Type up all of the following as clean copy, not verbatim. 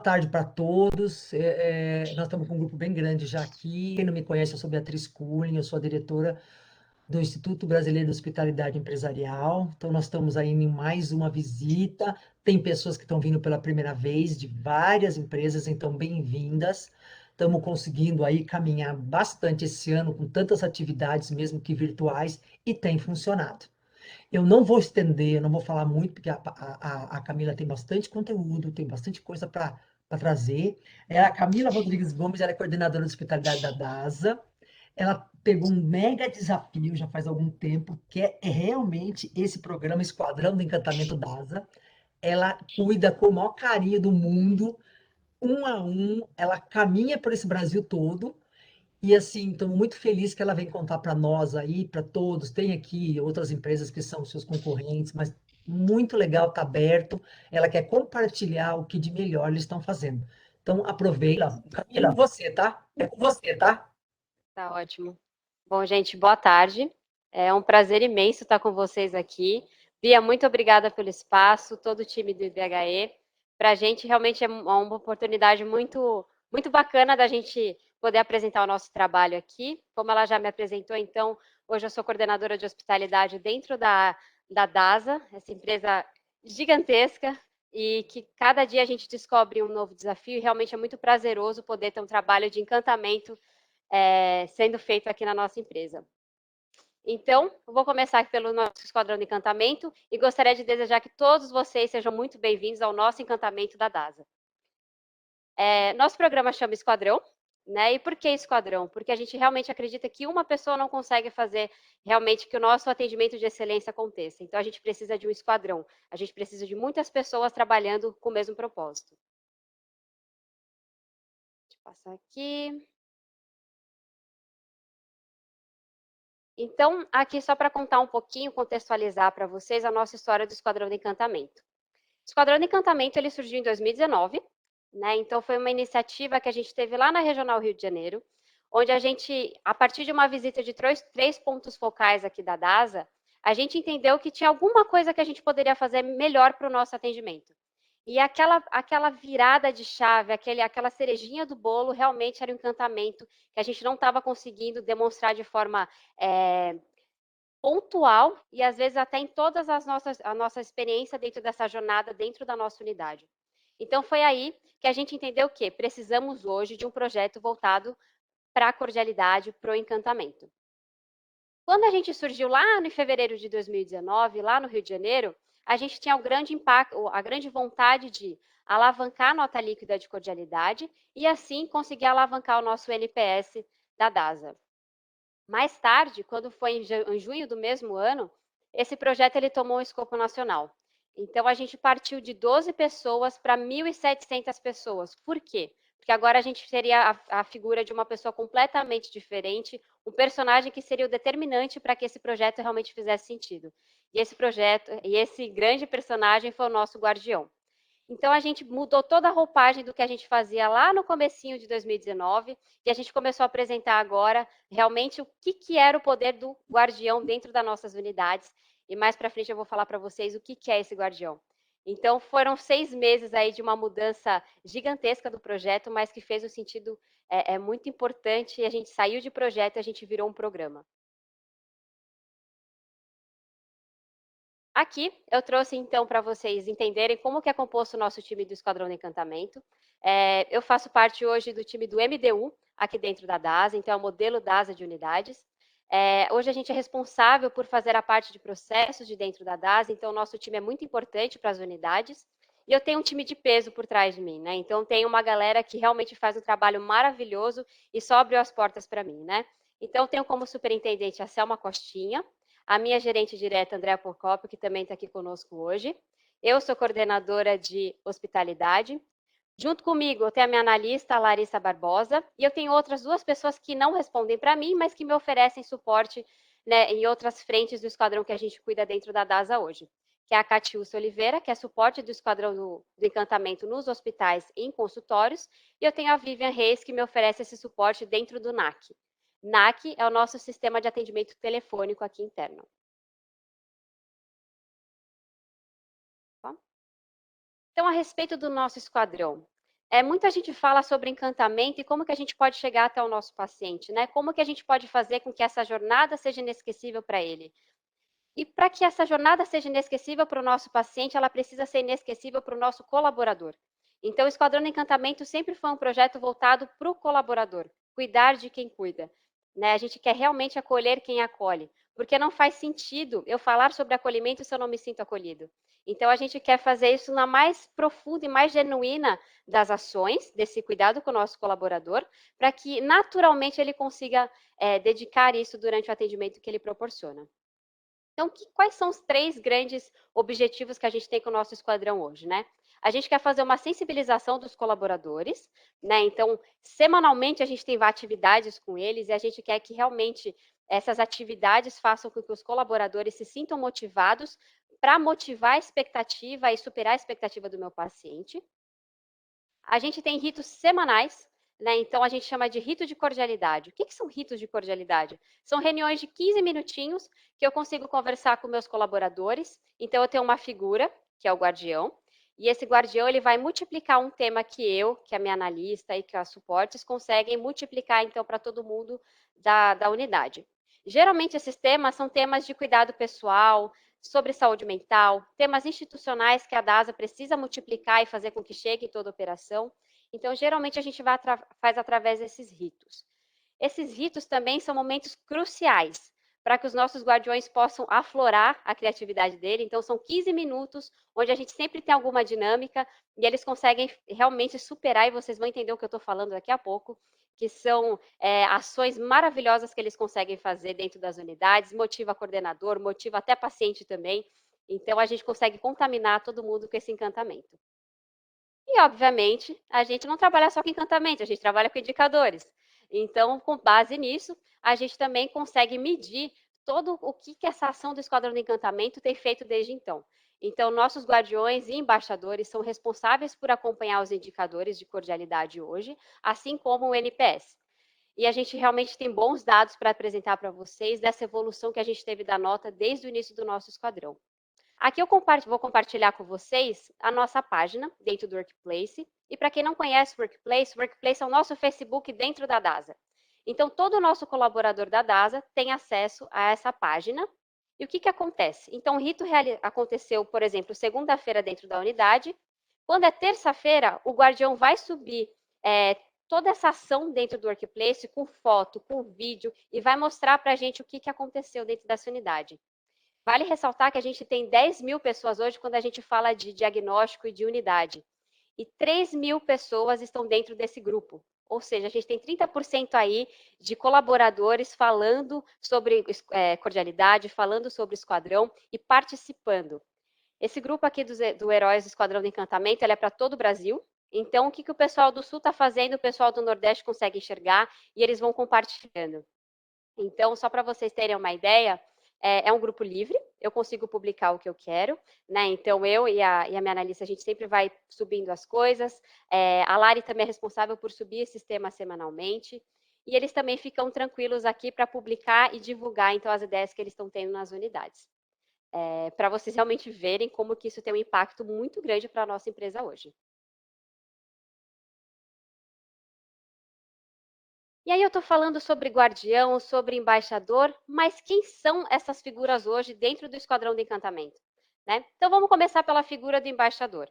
tarde para todos. Nós estamos com um grupo bem grande já aqui. Quem não me conhece, eu sou Beatriz Kuhlen, eu sou a diretora do Instituto Brasileiro de Hospitalidade Empresarial. Então, nós estamos aí em mais uma visita. Tem pessoas que estão vindo pela primeira vez, de várias empresas, então, bem-vindas. Estamos conseguindo aí caminhar bastante esse ano com tantas atividades, mesmo que virtuais, e tem funcionado. Eu não vou estender, eu não vou falar muito, porque a Camila tem bastante conteúdo, tem bastante coisa para trazer. A Camila Rodrigues Gomes, ela é coordenadora de hospitalidade da DASA. Ela pegou um mega desafio já faz algum tempo, que é realmente esse programa Esquadrão do Encantamento DASA. Ela cuida com o maior carinho do mundo, um a um, ela caminha por esse Brasil todo, e assim, estamos muito felizes que ela vem contar para nós aí, para todos. Tem aqui outras empresas que são seus concorrentes, mas muito legal, está aberto. Ela quer compartilhar o que de melhor eles estão fazendo. Então, aproveita. Camila, você, tá? É com você, tá? Tá ótimo. Bom, gente, boa tarde. É um prazer imenso estar com vocês aqui. Bia, muito obrigada pelo espaço, todo o time do IBHE. Para a gente, realmente é uma oportunidade muito bacana da gente poder apresentar o nosso trabalho aqui. Como ela já me apresentou, então, hoje eu sou coordenadora de hospitalidade dentro da DASA, essa empresa gigantesca, e que cada dia a gente descobre um novo desafio, e realmente é muito prazeroso poder ter um trabalho de encantamento sendo feito aqui na nossa empresa. Então, eu vou começar pelo nosso Esquadrão de Encantamento e gostaria de desejar que todos vocês sejam muito bem-vindos ao nosso encantamento da DASA. Nosso programa chama Esquadrão, né? E por que Esquadrão? Porque a gente realmente acredita que uma pessoa não consegue fazer realmente que o nosso atendimento de excelência aconteça. Então, a gente precisa de um esquadrão. A gente precisa de muitas pessoas trabalhando com o mesmo propósito. Deixa eu passar aqui. Então, aqui só para contar um pouquinho, contextualizar para vocês a nossa história do Esquadrão de Encantamento. O Esquadrão de Encantamento ele surgiu em 2019, né? Então foi uma iniciativa que a gente teve lá na Regional Rio de Janeiro, onde a gente, a partir de uma visita de três pontos focais aqui da DASA, a gente entendeu que tinha alguma coisa que a gente poderia fazer melhor para o nosso atendimento. E aquela virada de chave, aquela cerejinha do bolo, realmente era um encantamento que a gente não estava conseguindo demonstrar de forma pontual e às vezes até em todas a nossa experiência dentro dessa jornada, dentro da nossa unidade. Então foi aí que a gente entendeu que precisamos hoje de um projeto voltado para a cordialidade, para o encantamento. Quando a gente surgiu lá em fevereiro de 2019, lá no Rio de Janeiro, a gente tinha o grande impacto, a grande vontade de alavancar a nota líquida de cordialidade e assim conseguir alavancar o nosso NPS da DASA. Mais tarde, quando foi em junho do mesmo ano, esse projeto ele tomou um escopo nacional. Então, a gente partiu de 12 pessoas para 1.700 pessoas. Por quê? Porque agora a gente teria a figura de uma pessoa completamente diferente, um personagem que seria o determinante para que esse projeto realmente fizesse sentido. E esse projeto, e esse grande personagem foi o nosso guardião. Então, a gente mudou toda a roupagem do que a gente fazia lá no comecinho de 2019 e a gente começou a apresentar agora realmente o que era o poder do guardião dentro das nossas unidades. E mais para frente eu vou falar para vocês o que é esse guardião. Então, foram 6 meses aí de uma mudança gigantesca do projeto, mas que fez um sentido muito importante e a gente saiu de projeto e a gente virou um programa. Aqui eu trouxe então para vocês entenderem como que é composto o nosso time do Esquadrão de Encantamento. Eu faço parte hoje do time do MDU, aqui dentro da DASA, então é o modelo DASA de unidades. Hoje a gente é responsável por fazer a parte de processos de dentro da DASA, então o nosso time é muito importante para as unidades. E eu tenho um time de peso por trás de mim, né? Então tem uma galera que realmente faz um trabalho maravilhoso e só abriu as portas para mim, né? Então tenho como superintendente a Selma Costinha, a minha gerente direta, Andréa Procópio, que também está aqui conosco hoje. Eu sou coordenadora de hospitalidade. Junto comigo, eu tenho a minha analista, Larissa Barbosa, e eu tenho outras 2 pessoas que não respondem para mim, mas que me oferecem suporte, né, em outras frentes do esquadrão que a gente cuida dentro da DASA hoje, que é a Catiúcia Oliveira, que é suporte do esquadrão do encantamento nos hospitais e em consultórios, e eu tenho a Vivian Reis, que me oferece esse suporte dentro do NAC. NAC é o nosso sistema de atendimento telefônico aqui interno. Então, a respeito do nosso esquadrão, Muita gente fala sobre encantamento e como que a gente pode chegar até o nosso paciente, né? Como que a gente pode fazer com que essa jornada seja inesquecível para ele? E para que essa jornada seja inesquecível para o nosso paciente, ela precisa ser inesquecível para o nosso colaborador. Então, o Esquadrão do Encantamento sempre foi um projeto voltado para o colaborador, cuidar de quem cuida. Né? A gente quer realmente acolher quem acolhe, porque não faz sentido eu falar sobre acolhimento se eu não me sinto acolhido. Então, a gente quer fazer isso na mais profunda e mais genuína das ações, desse cuidado com o nosso colaborador, para que naturalmente ele consiga dedicar isso durante o atendimento que ele proporciona. Então, quais são os 3 grandes objetivos que a gente tem com o nosso esquadrão hoje, né? A gente quer fazer uma sensibilização dos colaboradores, né? Então, semanalmente a gente tem atividades com eles e a gente quer que realmente essas atividades façam com que os colaboradores se sintam motivados para motivar a expectativa e superar a expectativa do meu paciente. A gente tem ritos semanais, né? Então a gente chama de rito de cordialidade. O que são ritos de cordialidade? São reuniões de 15 minutinhos que eu consigo conversar com meus colaboradores. Então eu tenho uma figura, que é o guardião, e esse guardião ele vai multiplicar um tema que a minha analista e que a suportes conseguem multiplicar então para todo mundo da unidade. Geralmente esses temas são temas de cuidado pessoal, sobre saúde mental, temas institucionais que a DASA precisa multiplicar e fazer com que chegue em toda a operação. Então, geralmente, a gente faz através desses ritos. Esses ritos também são momentos cruciais para que os nossos guardiões possam aflorar a criatividade dele. Então, são 15 minutos onde a gente sempre tem alguma dinâmica e eles conseguem realmente superar, e vocês vão entender o que eu estou falando daqui a pouco, que são ações maravilhosas que eles conseguem fazer dentro das unidades, motiva coordenador, motiva até paciente também. Então, a gente consegue contaminar todo mundo com esse encantamento. E, obviamente, a gente não trabalha só com encantamento, a gente trabalha com indicadores. Então, com base nisso, a gente também consegue medir todo o que essa ação do Esquadrão do Encantamento tem feito desde então. Então, nossos guardiões e embaixadores são responsáveis por acompanhar os indicadores de cordialidade hoje, assim como o NPS. E a gente realmente tem bons dados para apresentar para vocês dessa evolução que a gente teve da nota desde o início do nosso esquadrão. Aqui eu vou compartilhar com vocês a nossa página dentro do Workplace. E para quem não conhece o Workplace é o nosso Facebook dentro da DASA. Então, todo o nosso colaborador da DASA tem acesso a essa página. E o que acontece? Então, o rito aconteceu, por exemplo, segunda-feira dentro da unidade. Quando é terça-feira, o guardião vai subir toda essa ação dentro do Workplace, com foto, com vídeo, e vai mostrar para a gente o que aconteceu dentro dessa unidade. Vale ressaltar que a gente tem 10 mil pessoas hoje quando a gente fala de diagnóstico e de unidade. E 3 mil pessoas estão dentro desse grupo. Ou seja, a gente tem 30% aí de colaboradores falando sobre cordialidade, falando sobre esquadrão e participando. Esse grupo aqui do Heróis do Esquadrão do Encantamento, ele é para todo o Brasil. Então, o que o pessoal do Sul está fazendo, o pessoal do Nordeste consegue enxergar e eles vão compartilhando. Então, só para vocês terem uma ideia, é um grupo livre, eu consigo publicar o que eu quero, né? Então, eu e a minha analista, a gente sempre vai subindo as coisas. A Lari também é responsável por subir esse sistema semanalmente. E eles também ficam tranquilos aqui para publicar e divulgar, então, as ideias que eles estão tendo nas unidades. Para vocês realmente verem como que isso tem um impacto muito grande para a nossa empresa hoje. E aí eu estou falando sobre guardião, sobre embaixador, mas quem são essas figuras hoje dentro do Esquadrão de Encantamento? Né? Então vamos começar pela figura do embaixador.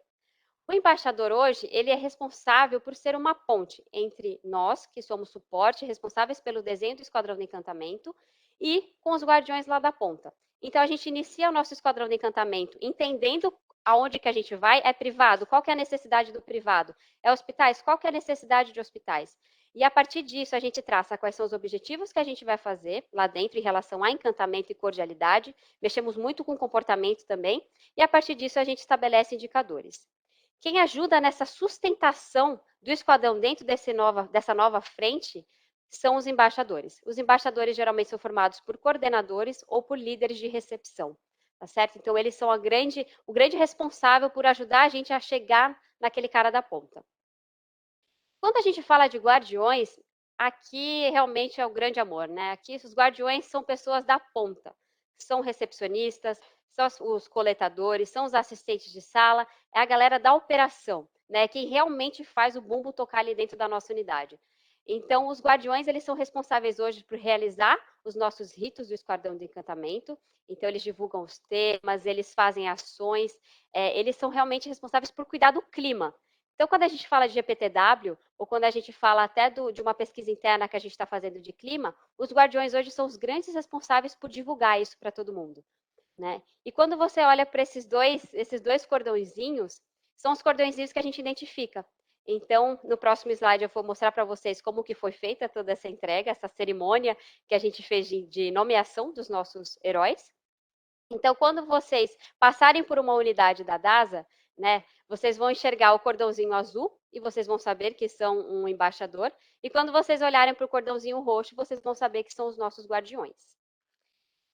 O embaixador hoje, ele é responsável por ser uma ponte entre nós, que somos suporte, responsáveis pelo desenho do Esquadrão de Encantamento, e com os guardiões lá da ponta. Então a gente inicia o nosso Esquadrão de Encantamento entendendo aonde que a gente vai, é privado, qual que é a necessidade do privado? É hospitais, qual que é a necessidade de hospitais? E a partir disso a gente traça quais são os objetivos que a gente vai fazer lá dentro em relação a encantamento e cordialidade, mexemos muito com comportamento também, e a partir disso a gente estabelece indicadores. Quem ajuda nessa sustentação do esquadrão dentro dessa nova frente são os embaixadores. Os embaixadores geralmente são formados por coordenadores ou por líderes de recepção, tá certo? Então, eles são o grande responsável por ajudar a gente a chegar naquele cara da ponta. Quando a gente fala de guardiões, aqui realmente é o grande amor, né? Aqui os guardiões são pessoas da ponta, são recepcionistas, são os coletadores, são os assistentes de sala, é a galera da operação. né? Quem realmente faz o bumbo tocar ali dentro da nossa unidade. Então, os guardiões, eles são responsáveis hoje por realizar os nossos ritos do Esquadrão de Encantamento. Então, eles divulgam os temas, eles fazem ações, eles são realmente responsáveis por cuidar do clima. Então, quando a gente fala de GPTW, ou quando a gente fala até de uma pesquisa interna que a gente está fazendo de clima, os guardiões hoje são os grandes responsáveis por divulgar isso para todo mundo, né? E quando você olha para esses dois cordõezinhos, são os cordõezinhos que a gente identifica. Então, no próximo slide eu vou mostrar para vocês como que foi feita toda essa entrega, essa cerimônia que a gente fez de nomeação dos nossos heróis. Então, quando vocês passarem por uma unidade da DASA, né, vocês vão enxergar o cordãozinho azul e vocês vão saber que são um embaixador. E quando vocês olharem para o cordãozinho roxo, vocês vão saber que são os nossos guardiões.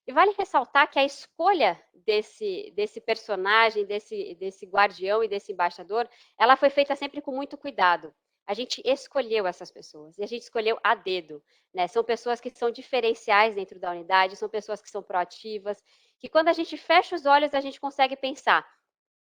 E vale ressaltar que a escolha desse personagem, desse guardião e desse embaixador, ela foi feita sempre com muito cuidado. A gente escolheu essas pessoas, e a gente escolheu a dedo, né? São pessoas que são diferenciais dentro da unidade, são pessoas que são proativas, que quando a gente fecha os olhos, a gente consegue pensar,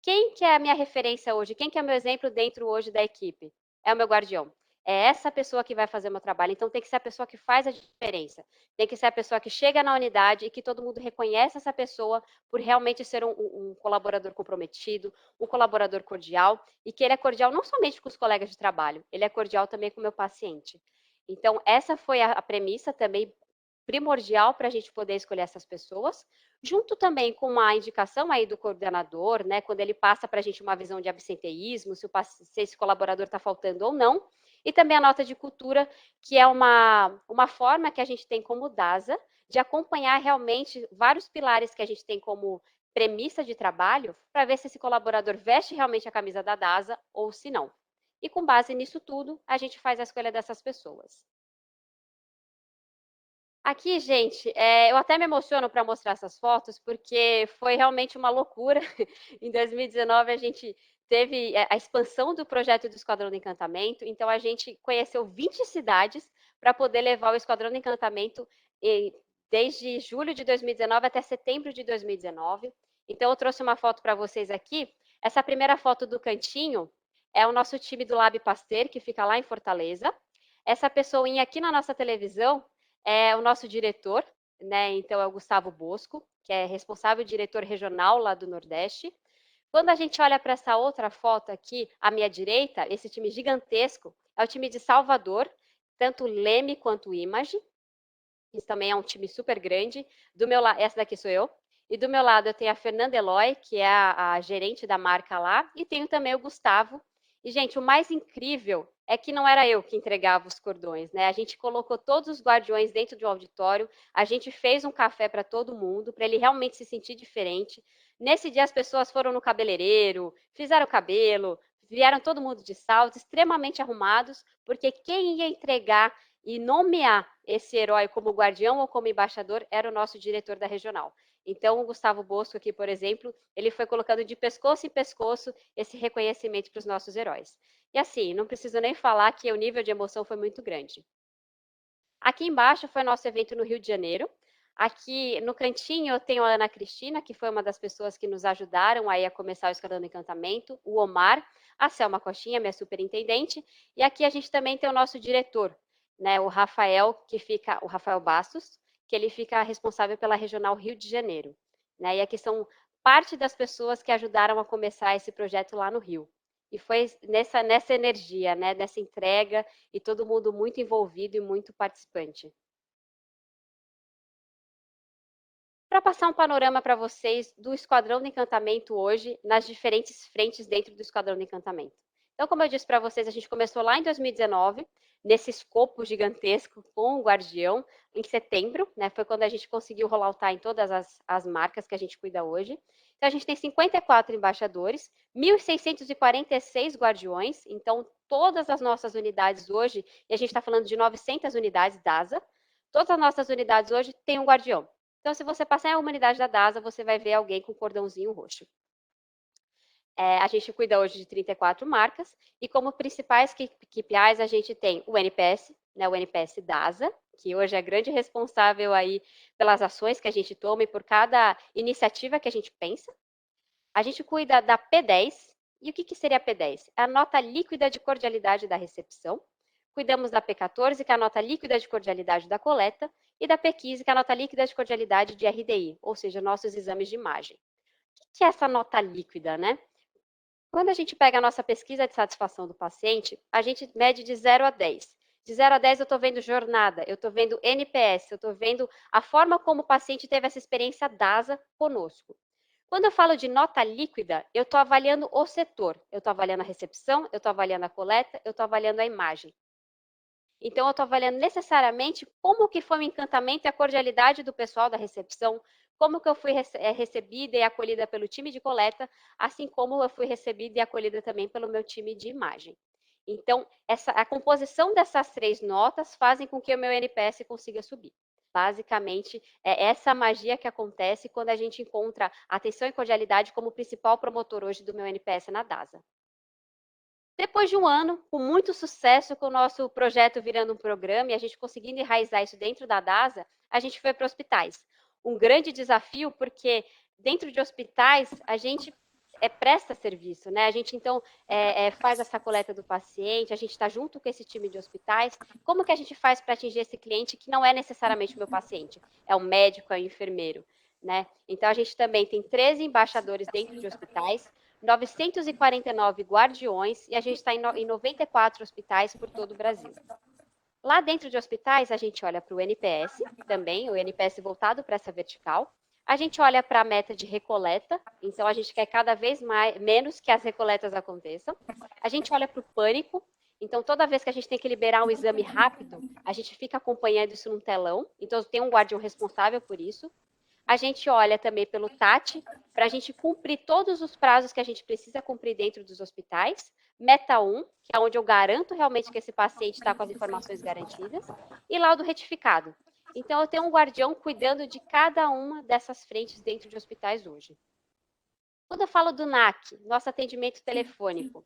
quem que é a minha referência hoje? Quem que é o meu exemplo dentro hoje da equipe? É o meu guardião. É essa pessoa que vai fazer o meu trabalho. Então, tem que ser a pessoa que faz a diferença. Tem que ser a pessoa que chega na unidade e que todo mundo reconhece essa pessoa por realmente ser um colaborador comprometido, um colaborador cordial, e que ele é cordial não somente com os colegas de trabalho, ele é cordial também com o meu paciente. Então, essa foi a premissa também primordial para a gente poder escolher essas pessoas, junto também com a indicação aí do coordenador, né, quando ele passa para a gente uma visão de absenteísmo, se esse colaborador está faltando ou não, e também a nota de cultura, que é uma forma que a gente tem como DASA de acompanhar realmente vários pilares que a gente tem como premissa de trabalho, para ver se esse colaborador veste realmente a camisa da DASA ou se não. E com base nisso tudo, a gente faz a escolha dessas pessoas. Aqui, gente, eu até me emociono para mostrar essas fotos, porque foi realmente uma loucura. Em 2019, a gente teve a expansão do projeto do Esquadrão do Encantamento, então a gente conheceu 20 cidades para poder levar o Esquadrão do Encantamento desde julho de 2019 até setembro de 2019. Então, eu trouxe uma foto para vocês aqui. Essa primeira foto do cantinho é o nosso time do Lab Pasteur, que fica lá em Fortaleza. Essa pessoinha aqui na nossa televisão é o nosso diretor, né? Então, é o Gustavo Bosco, que é responsável diretor regional lá do Nordeste. Quando a gente olha para essa outra foto aqui, à minha direita, esse time gigantesco, é o time de Salvador, tanto Leme quanto Image. Isso também é um time super grande. Do meu lado, essa daqui sou eu. E do meu lado eu tenho a Fernanda Eloy, que é a gerente da marca lá, e tenho também o Gustavo. E, gente, o mais incrível é que não era eu que entregava os cordões, né? A gente colocou todos os guardiões dentro de um auditório, a gente fez um café para todo mundo, para ele realmente se sentir diferente. Nesse dia as pessoas foram no cabeleireiro, fizeram o cabelo, vieram todo mundo de salto, extremamente arrumados, porque quem ia entregar e nomear esse herói como guardião ou como embaixador era o nosso diretor da regional. Então, o Gustavo Bosco aqui, por exemplo, ele foi colocando de pescoço em pescoço esse reconhecimento para os nossos heróis. E assim, não preciso nem falar que o nível de emoção foi muito grande. Aqui embaixo foi nosso evento no Rio de Janeiro. Aqui no cantinho eu tenho a Ana Cristina, que foi uma das pessoas que nos ajudaram aí a começar o Esquadrão do Encantamento, o Omar, a Selma Coxinha, minha superintendente, e aqui a gente também tem o nosso diretor, né, o Rafael Bastos, que ele fica responsável pela Regional Rio de Janeiro, né? E aqui são parte das pessoas que ajudaram a começar esse projeto lá no Rio. E foi nessa energia, né, dessa entrega e todo mundo muito envolvido e muito participante. Para passar um panorama para vocês do Esquadrão do Encantamento hoje, nas diferentes frentes dentro do Esquadrão do Encantamento. Então, como eu disse para vocês, a gente começou lá em 2019, nesse escopo gigantesco com o Guardião, em setembro, né? Foi quando a gente conseguiu rolloutar em todas as marcas que a gente cuida hoje. Então, a gente tem 54 embaixadores, 1.646 guardiões, então todas as nossas unidades hoje, e a gente está falando de 900 unidades DASA, todas as nossas unidades hoje têm um guardião. Então, se você passar em uma unidade da DASA, você vai ver alguém com cordãozinho roxo. A gente cuida hoje de 34 marcas, e como principais KPIs, a gente tem o NPS, né, o NPS DASA, que hoje é grande responsável aí pelas ações que a gente toma e por cada iniciativa que a gente pensa. A gente cuida da P10, E o que seria a P10? É a nota líquida de cordialidade da recepção. Cuidamos da P14, que é a nota líquida de cordialidade da coleta, e da P15, que é a nota líquida de cordialidade de RDI, ou seja, nossos exames de imagem. O que é essa nota líquida, né? Quando a gente pega a nossa pesquisa de satisfação do paciente, a gente mede de 0 a 10. De 0 a 10, eu estou vendo jornada, eu estou vendo NPS, eu estou vendo a forma como o paciente teve essa experiência DASA conosco. Quando eu falo de nota líquida, eu estou avaliando o setor. Eu estou avaliando a recepção, eu estou avaliando a coleta, eu estou avaliando a imagem. Então, eu estou avaliando necessariamente como que foi o encantamento e a cordialidade do pessoal da recepção, como que eu fui recebida e acolhida pelo time de coleta, assim como eu fui recebida e acolhida também pelo meu time de imagem. Então, a composição dessas 3 notas fazem com que o meu NPS consiga subir. Basicamente, é essa magia que acontece quando a gente encontra atenção e cordialidade como principal promotor hoje do meu NPS na DASA. Depois de um ano, com muito sucesso, com o nosso projeto virando um programa e a gente conseguindo enraizar isso dentro da DASA, a gente foi para hospitais. Um grande desafio, porque dentro de hospitais a gente presta serviço, né? A gente, então, faz essa coleta do paciente, a gente está junto com esse time de hospitais. Como que a gente faz para atingir esse cliente que não é necessariamente o meu paciente? É o médico, é o enfermeiro, né? Então, a gente também tem 13 embaixadores dentro de hospitais, 949 guardiões e a gente está em 94 hospitais por todo o Brasil. Lá dentro de hospitais, a gente olha para o NPS, também, o NPS voltado para essa vertical. A gente olha para a meta de recoleta, então a gente quer cada vez menos que as recoletas aconteçam. A gente olha para o pânico, então toda vez que a gente tem que liberar um exame rápido, a gente fica acompanhando isso num telão, então tem um guardião responsável por isso. A gente olha também pelo TAT, para a gente cumprir todos os prazos que a gente precisa cumprir dentro dos hospitais. Meta 1, que é onde eu garanto realmente que esse paciente está com as informações garantidas. E laudo retificado. Então, eu tenho um guardião cuidando de cada uma dessas frentes dentro de hospitais hoje. Quando eu falo do NAC, nosso atendimento telefônico.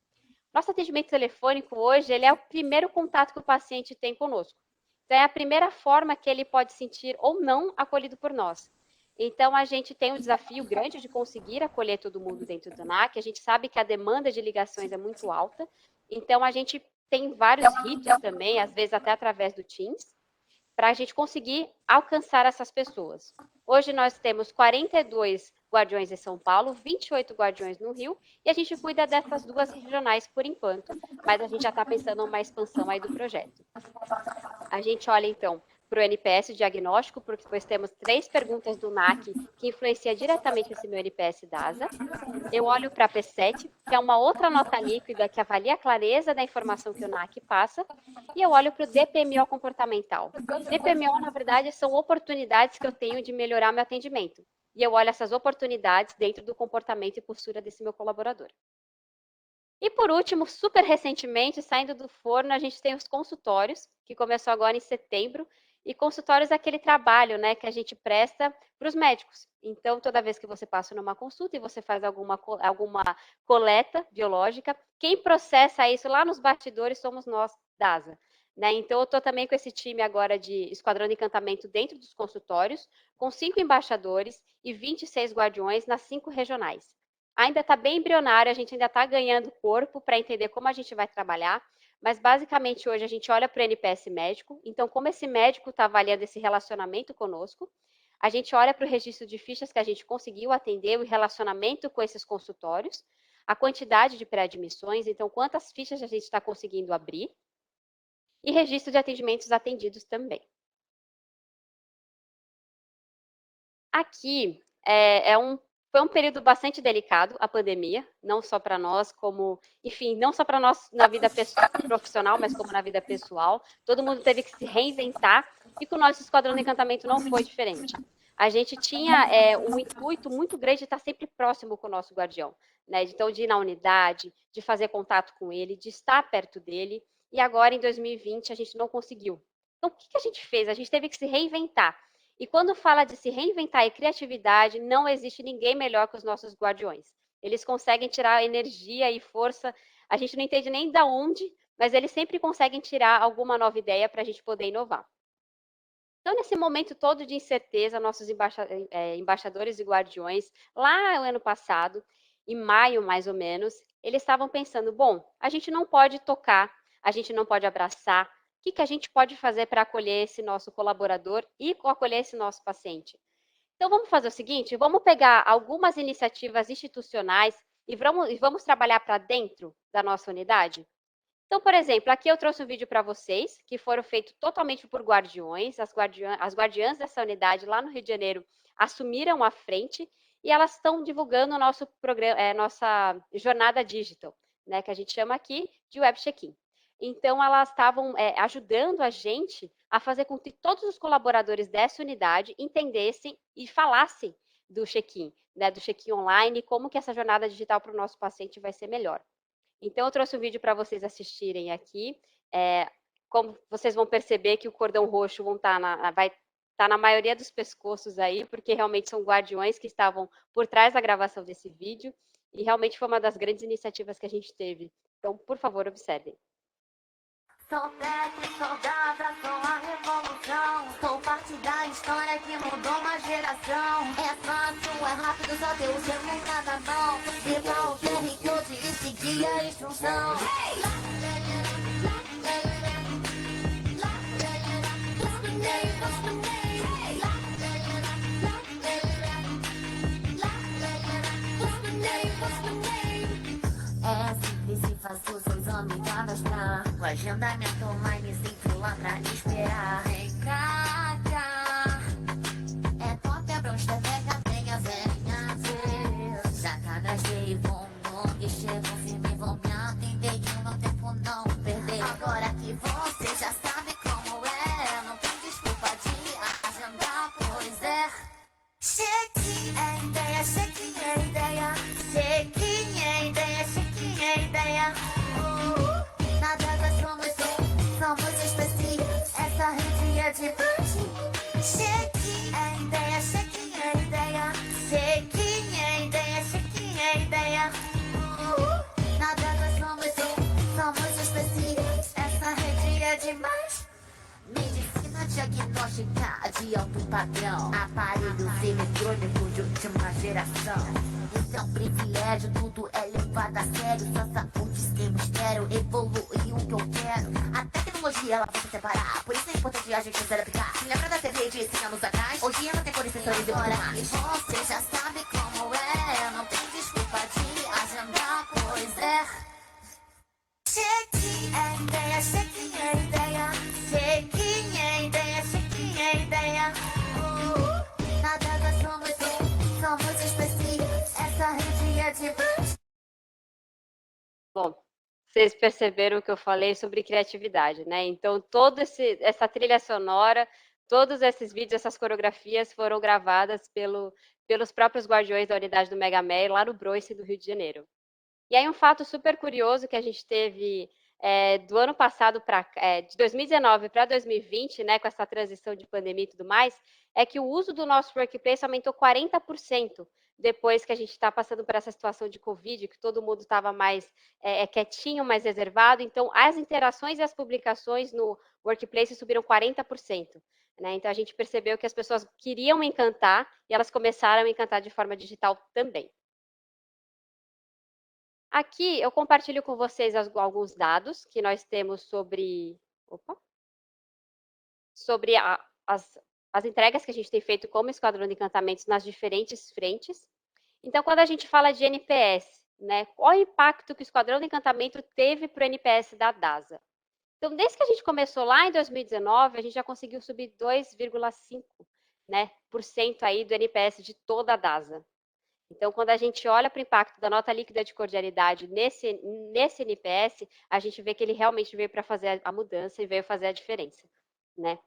Nosso atendimento telefônico hoje, ele é o primeiro contato que o paciente tem conosco. Então, é a primeira forma que ele pode sentir ou não acolhido por nós. Então, a gente tem um desafio grande de conseguir acolher todo mundo dentro do NAC. A gente sabe que a demanda de ligações é muito alta. Então, a gente tem vários ritos também, às vezes até através do Teams, para a gente conseguir alcançar essas pessoas. Hoje nós temos 42 guardiões em São Paulo, 28 guardiões no Rio, e a gente cuida dessas 2 regionais por enquanto, mas a gente já está pensando em uma expansão aí do projeto. A gente olha, então, para o NPS diagnóstico, porque depois temos 3 perguntas do NAC que influenciam diretamente esse meu NPS DASA. Eu olho para a P7, que é uma outra nota líquida que avalia a clareza da informação que o NAC passa, e eu olho para o DPMO comportamental. DPMO, na verdade, são oportunidades que eu tenho de melhorar meu atendimento. E eu olho essas oportunidades dentro do comportamento e postura desse meu colaborador. E por último, super recentemente, saindo do forno, a gente tem os consultórios, que começou agora em setembro, e consultórios é aquele trabalho, né, que a gente presta para os médicos. Então, toda vez que você passa numa consulta e você faz alguma coleta biológica, quem processa isso lá nos bastidores somos nós, DASA. Né? Então, eu estou também com esse time agora de Esquadrão de Encantamento dentro dos consultórios, com 5 embaixadores e 26 guardiões nas 5 regionais. Ainda está bem embrionário, a gente ainda está ganhando corpo para entender como a gente vai trabalhar, mas basicamente hoje a gente olha para o NPS médico, então como esse médico está avaliando esse relacionamento conosco, a gente olha para o registro de fichas que a gente conseguiu atender, o relacionamento com esses consultórios, a quantidade de pré-admissões, então quantas fichas a gente está conseguindo abrir, e registro de atendimentos atendidos também. Aqui foi um período bastante delicado, a pandemia, não só para nós, como, enfim, não só para nós na vida profissional, mas como na vida pessoal. Todo mundo teve que se reinventar e com o nosso Esquadrão de Encantamento não foi diferente. A gente tinha um intuito muito grande de estar sempre próximo com o nosso guardião, né? Então, de ir na unidade, de fazer contato com ele, de estar perto dele. E agora, em 2020, a gente não conseguiu. Então, o que a gente fez? A gente teve que se reinventar. E quando fala de se reinventar e criatividade, não existe ninguém melhor que os nossos guardiões. Eles conseguem tirar energia e força, a gente não entende nem de onde, mas eles sempre conseguem tirar alguma nova ideia para a gente poder inovar. Então, nesse momento todo de incerteza, nossos embaixadores e guardiões, lá no ano passado, em maio mais ou menos, eles estavam pensando, bom, a gente não pode tocar, a gente não pode abraçar, o que que a gente pode fazer para acolher esse nosso colaborador e acolher esse nosso paciente? Então, vamos fazer o seguinte, vamos pegar algumas iniciativas institucionais e vamos trabalhar para dentro da nossa unidade? Então, por exemplo, aqui eu trouxe um vídeo para vocês, que foram feitos totalmente por guardiões, as guardiãs dessa unidade lá no Rio de Janeiro assumiram a frente e elas estão divulgando o nosso programa, nossa jornada digital, né, que a gente chama aqui de web check-in. Então, elas estavam ajudando a gente a fazer com que todos os colaboradores dessa unidade entendessem e falassem do check-in, né, do check-in online, como que essa jornada digital para o nosso paciente vai ser melhor. Então, eu trouxe um vídeo para vocês assistirem aqui. Como vocês vão perceber que o cordão roxo vai estar na maioria dos pescoços aí, porque realmente são guardiões que estavam por trás da gravação desse vídeo, e realmente foi uma das grandes iniciativas que a gente teve. Então, por favor, observem. Sou técnico, soldada, sou a revolução. Sou parte da história que mudou uma geração. É fácil, é rápido, só ter o celular na mão. Ligar o QR Code e seguir a instrução. É simples e fácil, seus homens cadastrar. O agendamento online sempre lá pra esperar. Vem cá, é top, é bronze, pega, venha, venha ver. Já cadastrei, vou chego firme, vou me atender e o meu tempo não perder. Agora que você já sabe como é, não tem desculpa de agendar, pois é. Check-in é ideia, check-in é ideia. Check-in é ideia, check-in é ideia. Nada nós somos específicos. Essa rede é de parte. Check-in é ideia, check-in é ideia. Check-in é ideia, check-in é ideia. Nada nós somos específicos. Essa rede é demais. Medicina diagnóstica de alto padrão. Aparelhos eletrônicos de última geração. Então privilégio, tudo é levado a sério. Só saúde sem mistério, evoluir o que eu quero. A tecnologia ela vai se separar, por isso é importante a gente se adaptar. Se lembra da TV de 100 anos atrás? Hoje ela tem cores sensores e muito mais. Você já sabe como é, não tem desculpa de agendar, pois é. Check-in é ideia, check-in é ideia. Check-in é ideia, check-in é ideia. Nada nós somos específicos. Essa rede é de... Bom, vocês perceberam o que eu falei sobre criatividade, né? Então, toda essa trilha sonora, todos esses vídeos, essas coreografias foram gravadas pelos próprios guardiões da unidade do Mega Meyer, lá no Broice, do Rio de Janeiro. E aí um fato super curioso que a gente teve do ano passado de 2019 para 2020, né, com essa transição de pandemia e tudo mais, é que o uso do nosso workplace aumentou 40% depois que a gente está passando por essa situação de Covid, que todo mundo estava mais quietinho, mais reservado. Então, as interações e as publicações no workplace subiram 40%. Né? Então, a gente percebeu que as pessoas queriam encantar e elas começaram a encantar de forma digital também. Aqui eu compartilho com vocês alguns dados que nós temos sobre as entregas que a gente tem feito como Esquadrão de Encantamentos nas diferentes frentes. Então, quando a gente fala de NPS, né, qual o impacto que o Esquadrão de Encantamento teve para o NPS da DASA? Então, desde que a gente começou lá em 2019, a gente já conseguiu subir 2,5%, né, por cento aí do NPS de toda a DASA. Então, quando a gente olha para o impacto da nota líquida de cordialidade nesse NPS, a gente vê que ele realmente veio para fazer a mudança e veio fazer a diferença, né?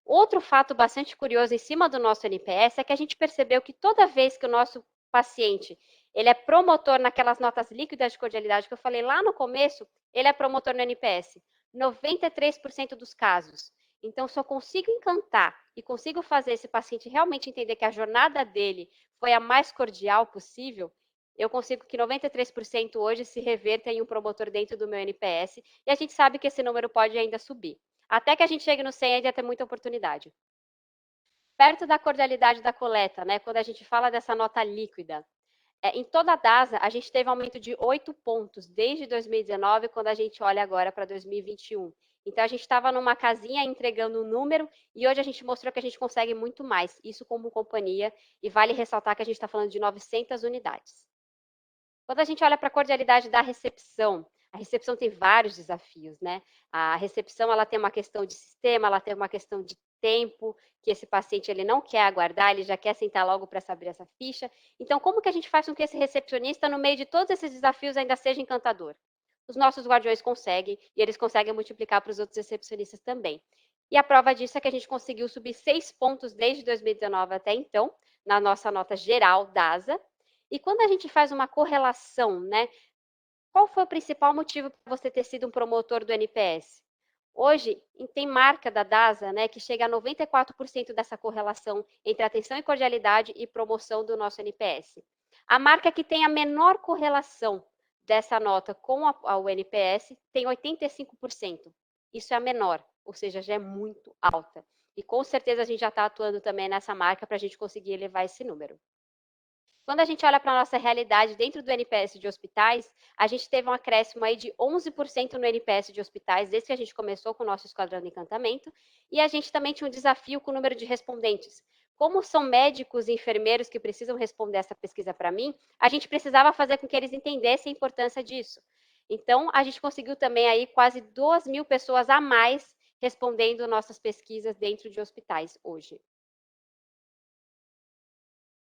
Outro fato bastante curioso em cima do nosso NPS é que a gente percebeu que toda vez que o nosso paciente ele é promotor naquelas notas líquidas de cordialidade que eu falei lá no começo, ele é promotor no NPS. 93% dos casos. Então, se eu consigo encantar e consigo fazer esse paciente realmente entender que a jornada dele foi a mais cordial possível, eu consigo que 93% hoje se reverta em um promotor dentro do meu NPS, e a gente sabe que esse número pode ainda subir. Até que a gente chegue no 100, ainda tem muita oportunidade. Perto da cordialidade da coleta, né, quando a gente fala dessa nota líquida, Em toda a DASA, a gente teve aumento de 8 pontos desde 2019, quando a gente olha agora para 2021. Então, a gente estava numa casinha entregando um número, e hoje a gente mostrou que a gente consegue muito mais, isso como companhia, e vale ressaltar que a gente está falando de 900 unidades. Quando a gente olha para a cordialidade da recepção, a recepção tem vários desafios, né? A recepção, ela tem uma questão de sistema, ela tem uma questão de tempo, que esse paciente ele não quer aguardar, ele já quer sentar logo para abrir essa ficha. Então, como que a gente faz com que esse recepcionista, no meio de todos esses desafios, ainda seja encantador? Os nossos guardiões conseguem, e eles conseguem multiplicar para os outros recepcionistas também. E a prova disso é que a gente conseguiu subir 6 pontos desde 2019 até então, na nossa nota geral DASA. E quando a gente faz uma correlação, né, qual foi o principal motivo para você ter sido um promotor do NPS? Hoje, tem marca da DASA, né, que chega a 94% dessa correlação entre atenção e cordialidade e promoção do nosso NPS. A marca que tem a menor correlação dessa nota com o NPS tem 85%. Isso é a menor, ou seja, já é muito alta. E com certeza a gente já está atuando também nessa marca para a gente conseguir elevar esse número. Quando a gente olha para a nossa realidade dentro do NPS de hospitais, a gente teve um acréscimo aí de 11% no NPS de hospitais, desde que a gente começou com o nosso Esquadrão de Encantamento, e a gente também tinha um desafio com o número de respondentes. Como são médicos e enfermeiros que precisam responder essa pesquisa para mim, a gente precisava fazer com que eles entendessem a importância disso. Então, a gente conseguiu também aí quase 2.000 pessoas a mais respondendo nossas pesquisas dentro de hospitais hoje.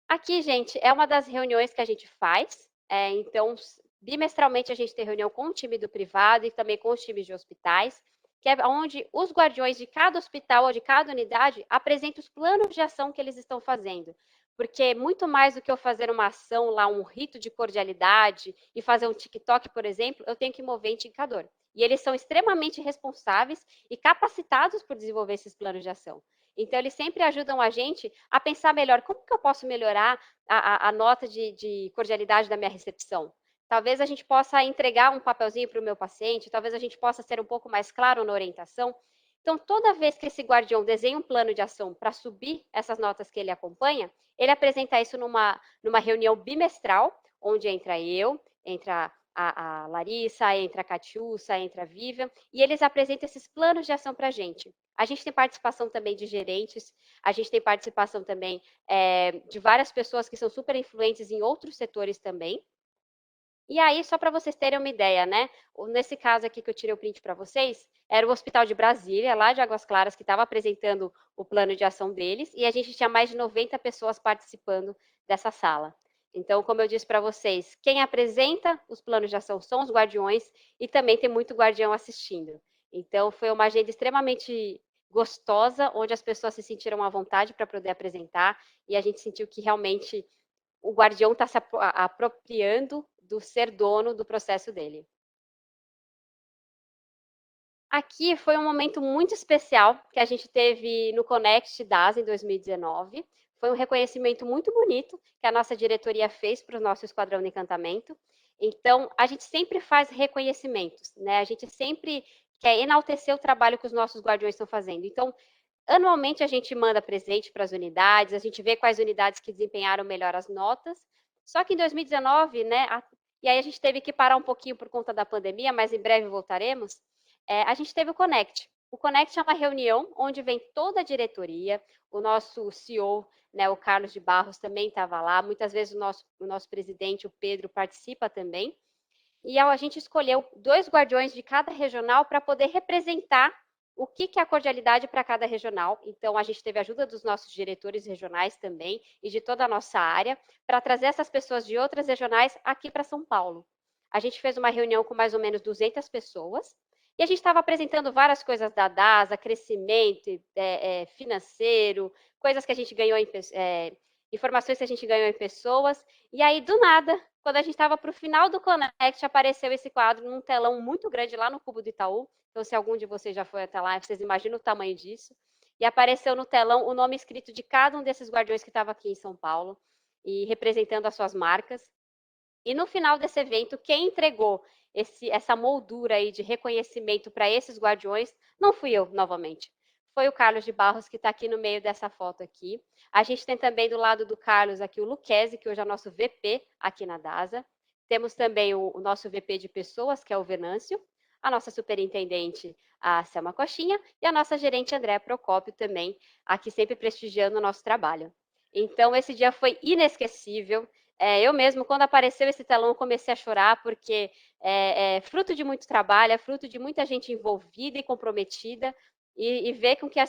Aqui, gente, é uma das reuniões que a gente faz. Então, bimestralmente a gente tem reunião com o time do privado e também com os times de hospitais, que é onde os guardiões de cada hospital ou de cada unidade apresentam os planos de ação que eles estão fazendo. Porque muito mais do que eu fazer uma ação lá, um rito de cordialidade e fazer um TikTok, por exemplo, eu tenho que mover indicador. E eles são extremamente responsáveis e capacitados por desenvolver esses planos de ação. Então, eles sempre ajudam a gente a pensar melhor como que eu posso melhorar a nota de cordialidade da minha recepção. Talvez a gente possa entregar um papelzinho para o meu paciente, talvez a gente possa ser um pouco mais claro na orientação. Então, toda vez que esse guardião desenha um plano de ação para subir essas notas que ele acompanha, ele apresenta isso numa reunião bimestral, onde entra eu, entra a Larissa, entra a Catiúcia, entra a Vivian, e eles apresentam esses planos de ação para a gente. A gente tem participação também de gerentes, a gente tem participação também de várias pessoas que são super influentes em outros setores também. E aí, só para vocês terem uma ideia, né? Nesse caso aqui que eu tirei o print para vocês, era o Hospital de Brasília, lá de Águas Claras, que estava apresentando o plano de ação deles, e a gente tinha mais de 90 pessoas participando dessa sala. Então, como eu disse para vocês, quem apresenta os planos de ação são os guardiões, e também tem muito guardião assistindo. Então, foi uma agenda extremamente gostosa, onde as pessoas se sentiram à vontade para poder apresentar, e a gente sentiu que realmente o guardião está se apropriando do ser dono do processo dele. Aqui foi um momento muito especial que a gente teve no Connect DAS em 2019. Foi um reconhecimento muito bonito que a nossa diretoria fez para o nosso Esquadrão de Encantamento. Então, a gente sempre faz reconhecimentos, né? A gente sempre quer enaltecer o trabalho que os nossos guardiões estão fazendo. Então, anualmente a gente manda presente para as unidades, a gente vê quais unidades que desempenharam melhor as notas. Só que em 2019, né, e aí a gente teve que parar um pouquinho por conta da pandemia, mas em breve voltaremos, a gente teve o Connect. O Connect é uma reunião onde vem toda a diretoria, o nosso CEO, né, o Carlos de Barros também estava lá, muitas vezes o nosso presidente, o Pedro, participa também. E a gente escolheu 2 guardiões de cada regional para poder representar o que é a cordialidade para cada regional. Então, a gente teve a ajuda dos nossos diretores regionais também e de toda a nossa área para trazer essas pessoas de outras regionais aqui para São Paulo. A gente fez uma reunião com mais ou menos 200 pessoas e a gente estava apresentando várias coisas da DASA, crescimento financeiro, coisas que a gente ganhou, informações que a gente ganhou em pessoas. E aí, do nada, quando a gente estava para o final do Connect, apareceu esse quadro num telão muito grande lá no Cubo do Itaú. Então, se algum de vocês já foi até lá, vocês imaginam o tamanho disso. E apareceu no telão o nome escrito de cada um desses guardiões que estava aqui em São Paulo, e representando as suas marcas. E no final desse evento, quem entregou essa moldura aí de reconhecimento para esses guardiões não fui eu, novamente. foi o Carlos de Barros, que está aqui no meio dessa foto aqui. A gente tem também do lado do Carlos aqui o Luquezzi, que hoje é o nosso VP aqui na DASA. Temos também o nosso VP de pessoas, que é o Venâncio, a nossa superintendente, a Selma Coxinha, e a nossa gerente Andréa Procópio também, aqui sempre prestigiando o nosso trabalho. Então, esse dia foi inesquecível. Eu mesmo, quando apareceu esse telão, comecei a chorar, porque é fruto de muito trabalho, é fruto de muita gente envolvida e comprometida, e ver com que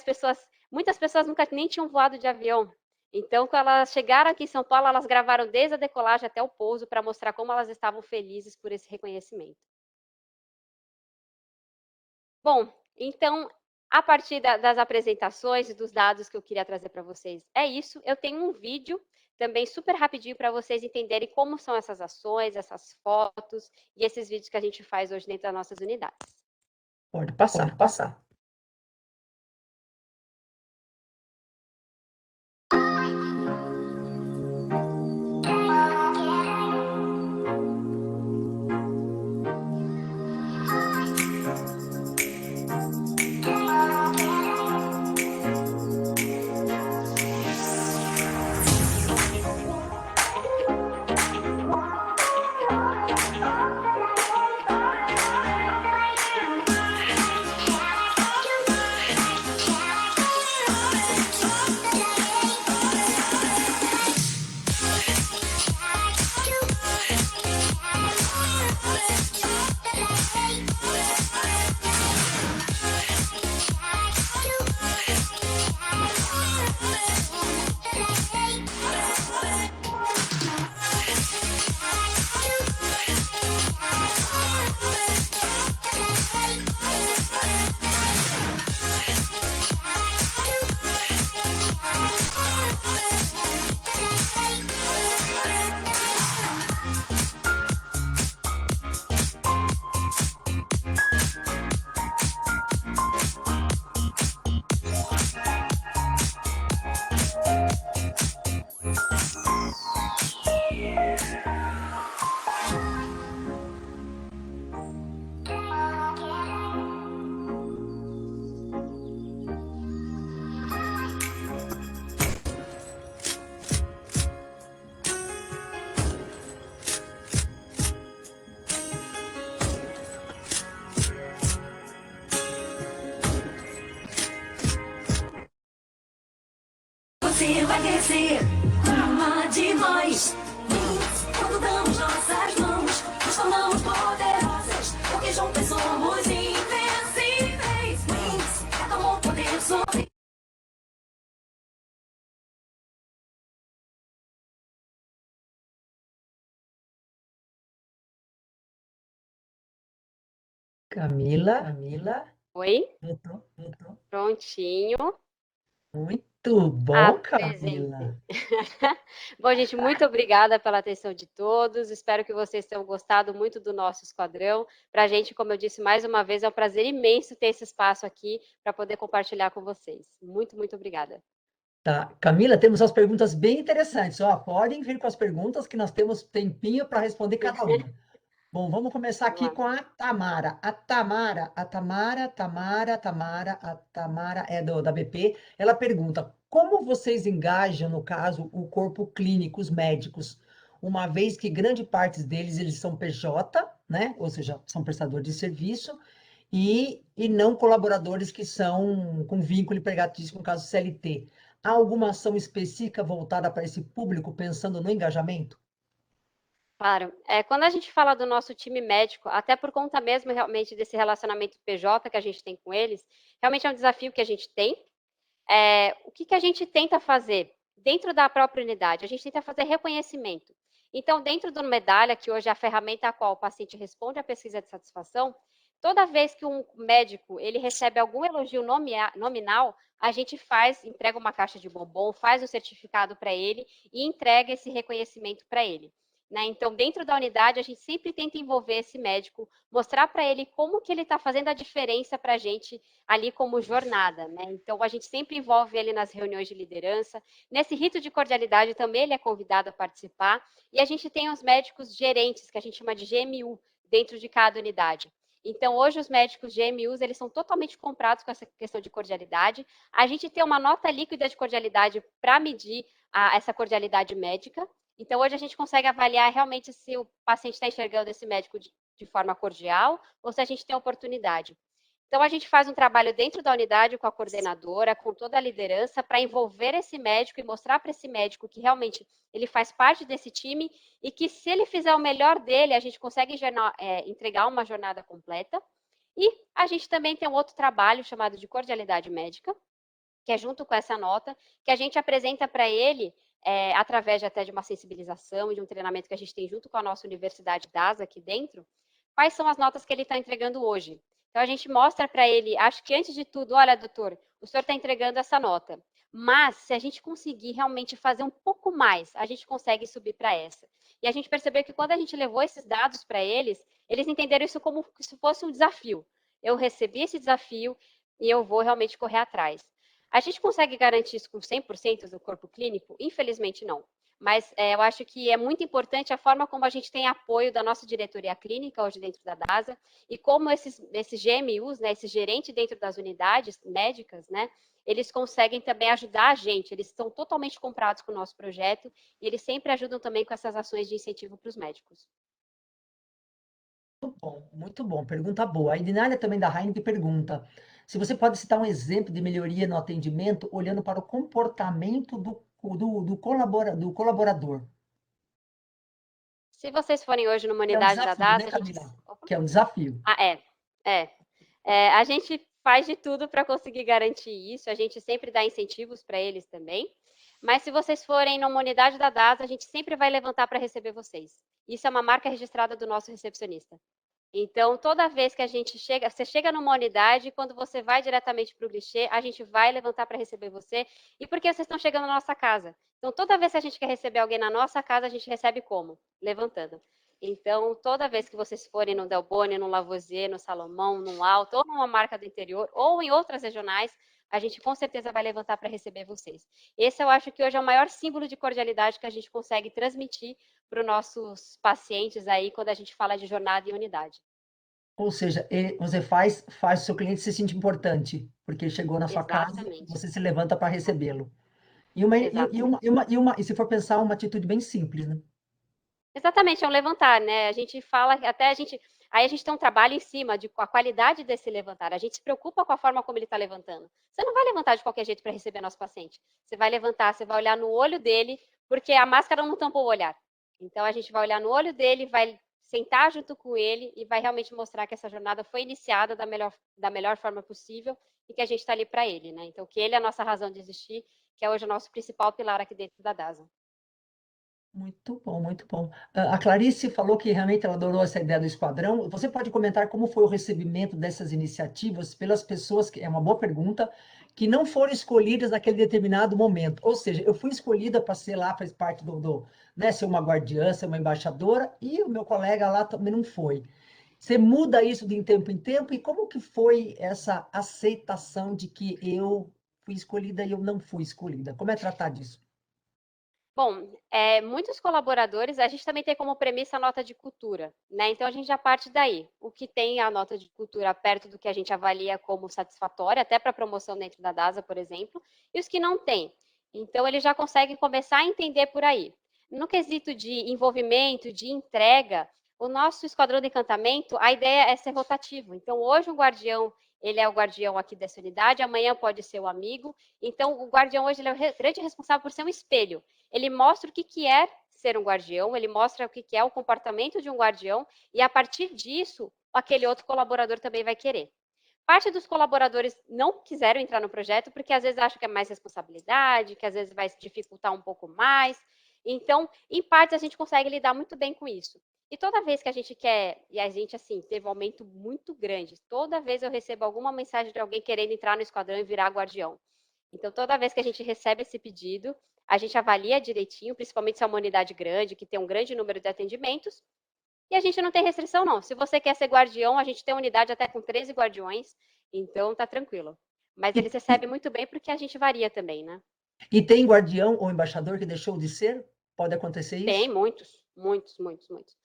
muitas pessoas nunca nem tinham voado de avião. Então, quando elas chegaram aqui em São Paulo, elas gravaram desde a decolagem até o pouso para mostrar como elas estavam felizes por esse reconhecimento. Bom, então, a partir das apresentações e dos dados que eu queria trazer para vocês, é isso. Eu tenho um vídeo também super rapidinho para vocês entenderem como são essas ações, essas fotos e esses vídeos que a gente faz hoje dentro das nossas unidades. Pode passar. Você vai crescer, ama demais. Quando damos nossas mãos, nos tornamos poderosas, porque juntas somos invencíveis. Wings, é tão bom poder sorrir. Camila, Oi? voltou. Prontinho. Muito bom, Camila. Bom, gente, muito obrigada pela atenção de todos. Espero que vocês tenham gostado muito do nosso esquadrão. Para a gente, como eu disse mais uma vez, é um prazer imenso ter esse espaço aqui para poder compartilhar com vocês. Muito, muito obrigada. Tá, Camila, temos as perguntas bem interessantes. Ó, podem vir com as perguntas que nós temos tempinho para responder cada uma. Bom, vamos começar aqui com a Tamara. A Tamara é da BP. Ela pergunta: como vocês engajam, no caso, o corpo clínico, os médicos, uma vez que grande parte deles eles são PJ, né? Ou seja, são prestadores de serviço, e não colaboradores que são com vínculo empregatício, no caso CLT. Há alguma ação específica voltada para esse público, pensando no engajamento? Claro. Quando a gente fala do nosso time médico, até por conta mesmo realmente desse relacionamento PJ que a gente tem com eles, realmente é um desafio que a gente tem. O que a gente tenta fazer dentro da própria unidade? A gente tenta fazer reconhecimento. Então, dentro do Medalha, que hoje é a ferramenta a qual o paciente responde à pesquisa de satisfação, toda vez que um médico ele recebe algum elogio nominal, a gente entrega uma caixa de bombom, faz o certificado para ele e entrega esse reconhecimento para ele. Né? Então, dentro da unidade, a gente sempre tenta envolver esse médico, mostrar para ele como que ele está fazendo a diferença para a gente ali como jornada. Né? Então, a gente sempre envolve ele nas reuniões de liderança. Nesse rito de cordialidade, também ele é convidado a participar. E a gente tem os médicos gerentes, que a gente chama de GMU, dentro de cada unidade. Então, hoje, os médicos GMUs, eles são totalmente comprados com essa questão de cordialidade. A gente tem uma nota líquida de cordialidade para medir essa cordialidade médica. Então, hoje, a gente consegue avaliar realmente se o paciente está enxergando esse médico de forma cordial ou se a gente tem oportunidade. Então, a gente faz um trabalho dentro da unidade com a coordenadora, com toda a liderança, para envolver esse médico e mostrar para esse médico que realmente ele faz parte desse time e que, se ele fizer o melhor dele, a gente consegue entregar uma jornada completa. E a gente também tem um outro trabalho chamado de cordialidade médica, que é junto com essa nota, que a gente apresenta para ele, através até de uma sensibilização e de um treinamento que a gente tem junto com a nossa Universidade DASA aqui dentro, quais são as notas que ele está entregando hoje. Então, a gente mostra para ele, acho que antes de tudo, olha, doutor, o senhor está entregando essa nota, mas se a gente conseguir realmente fazer um pouco mais, a gente consegue subir para essa. E a gente percebeu que quando a gente levou esses dados para eles entenderam isso como se fosse um desafio. Eu recebi esse desafio e eu vou realmente correr atrás. A gente consegue garantir isso com 100% do corpo clínico? Infelizmente, não. Mas eu acho que é muito importante a forma como a gente tem apoio da nossa diretoria clínica hoje dentro da DASA e como esses GMUs, né, esse gerente dentro das unidades médicas, né, eles conseguem também ajudar a gente. Eles estão totalmente comprados com o nosso projeto e eles sempre ajudam também com essas ações de incentivo para os médicos. Muito bom, muito bom. Pergunta boa. A Idinália também da Heineken pergunta se você pode citar um exemplo de melhoria no atendimento olhando para o comportamento do colaborador. Se vocês forem hoje numa Que é um unidade da desafio, né, DASA, Camila? Que é um desafio. A gente faz de tudo para conseguir garantir isso, a gente sempre dá incentivos para eles também, mas se vocês forem numa unidade da DASA, a gente sempre vai levantar para receber vocês. Isso é uma marca registrada do nosso recepcionista. Então, toda vez que a gente chega, você chega numa unidade, quando você vai diretamente para o guichê, a gente vai levantar para receber você, e porque vocês estão chegando na nossa casa. Então, toda vez que a gente quer receber alguém na nossa casa, a gente recebe como? Levantando. Então, toda vez que vocês forem no Delboni, no Lavoisier, no Salomão, no Alto, ou numa marca do interior, ou em outras regionais, a gente com certeza vai levantar para receber vocês. Esse eu acho que hoje é o maior símbolo de cordialidade que a gente consegue transmitir para os nossos pacientes aí quando a gente fala de jornada e unidade. Ou seja, você faz o seu cliente se sentir importante, porque ele chegou na sua casa, Exatamente. você se levanta para recebê-lo. E se for pensar, uma atitude bem simples, né? Exatamente, é um levantar, né? A gente fala, até a gente. Aí a gente tem um trabalho em cima de a qualidade desse levantar. A gente se preocupa com a forma como ele está levantando. Você não vai levantar de qualquer jeito para receber nosso paciente. Você vai levantar, você vai olhar no olho dele, porque a máscara não tampa o olhar. Então a gente vai olhar no olho dele, vai sentar junto com ele e vai realmente mostrar que essa jornada foi iniciada da melhor forma possível e que a gente está ali para ele, né? Então que ele é a nossa razão de existir, que é hoje o nosso principal pilar aqui dentro da DASA. Muito bom, muito bom. A Clarice falou que realmente ela adorou essa ideia do esquadrão. Você pode comentar como foi o recebimento dessas iniciativas pelas pessoas, que é uma boa pergunta, que não foram escolhidas naquele determinado momento. Ou seja, eu fui escolhida para ser lá, faz parte né, ser uma guardiã, ser uma embaixadora, e o meu colega lá também não foi. Você muda isso de tempo em tempo, e como que foi essa aceitação de que eu fui escolhida e eu não fui escolhida? Como é tratar disso? Bom, muitos colaboradores, a gente também tem como premissa a nota de cultura, né? Então a gente já parte daí. O que tem a nota de cultura perto do que a gente avalia como satisfatória, até para promoção dentro da DASA, por exemplo, e os que não têm. Então eles já conseguem começar a entender por aí. No quesito de envolvimento, de entrega, o nosso esquadrão de encantamento, a ideia é ser rotativo. Então hoje o guardião, ele é o guardião aqui dessa unidade, amanhã pode ser o amigo. Então o guardião hoje ele é o grande responsável por ser um espelho. Ele mostra o que é ser um guardião, ele mostra o que é o comportamento de um guardião, e a partir disso, aquele outro colaborador também vai querer. Parte dos colaboradores não quiseram entrar no projeto, porque às vezes acham que é mais responsabilidade, que às vezes vai dificultar um pouco mais. Então, em parte, a gente consegue lidar muito bem com isso. E toda vez que a gente quer, e a gente, assim, teve um aumento muito grande, toda vez eu recebo alguma mensagem de alguém querendo entrar no esquadrão e virar guardião. Então, toda vez que a gente recebe esse pedido, a gente avalia direitinho, principalmente se é uma unidade grande, que tem um grande número de atendimentos, e a gente não tem restrição, não. Se você quer ser guardião, a gente tem unidade até com 13 guardiões, então tá tranquilo. Mas eles recebem muito bem porque a gente varia também, né? E tem guardião ou embaixador que deixou de ser? Pode acontecer Tem isso? muitos, muitos, muitos, muitos.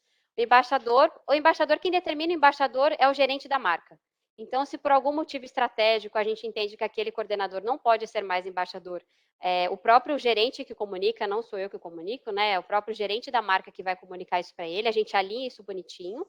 O embaixador, quem determina o embaixador é o gerente da marca. Então, se por algum motivo estratégico a gente entende que aquele coordenador não pode ser mais embaixador, o próprio gerente que comunica, não sou eu que comunico, né? É o próprio gerente da marca que vai comunicar isso para ele, a gente alinha isso bonitinho.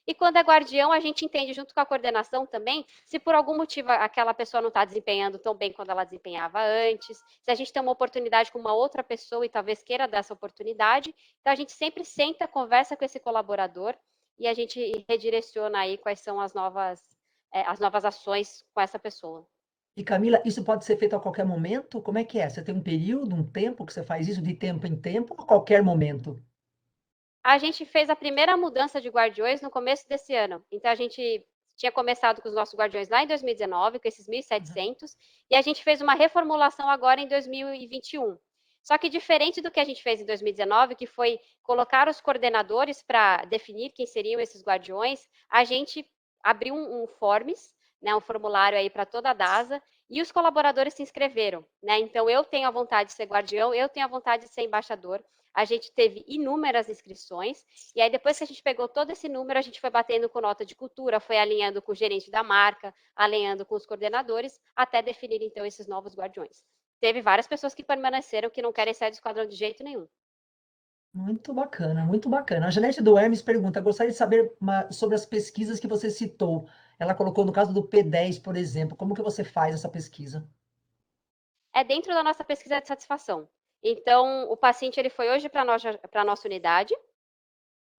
E quando é guardião, a gente entende junto com a coordenação também, se por algum motivo aquela pessoa não está desempenhando tão bem quanto ela desempenhava antes, se a gente tem uma oportunidade com uma outra pessoa e talvez queira dar essa oportunidade, então a gente sempre senta, conversa com esse colaborador e a gente redireciona aí quais são as novas ações com essa pessoa. E Camila, isso pode ser feito a qualquer momento? Como é que é? Você tem um período, um tempo que você faz isso de tempo em tempo ou a qualquer momento? A gente fez a primeira mudança de guardiões no começo desse ano. Então, a gente tinha começado com os nossos guardiões lá em 2019, com esses 1.700, e a gente fez uma reformulação agora em 2021. Só que diferente do que a gente fez em 2019, que foi colocar os coordenadores para definir quem seriam esses guardiões, a gente abriu um forms, né, um formulário aí para toda a DASA, e os colaboradores se inscreveram, né? Então, eu tenho a vontade de ser guardião, eu tenho a vontade de ser embaixador. A gente teve inúmeras inscrições, e aí depois que a gente pegou todo esse número, a gente foi batendo com nota de cultura, foi alinhando com o gerente da marca, alinhando com os coordenadores, até definir, então, esses novos guardiões. Teve várias pessoas que permaneceram, que não querem sair do esquadrão de jeito nenhum. Muito bacana, muito bacana. A Janete do Hermes pergunta: gostaria de saber sobre as pesquisas que você citou. Ela colocou no caso do P10, por exemplo. Como que você faz essa pesquisa? É dentro da nossa pesquisa de satisfação. Então, o paciente ele foi hoje para a nossa unidade,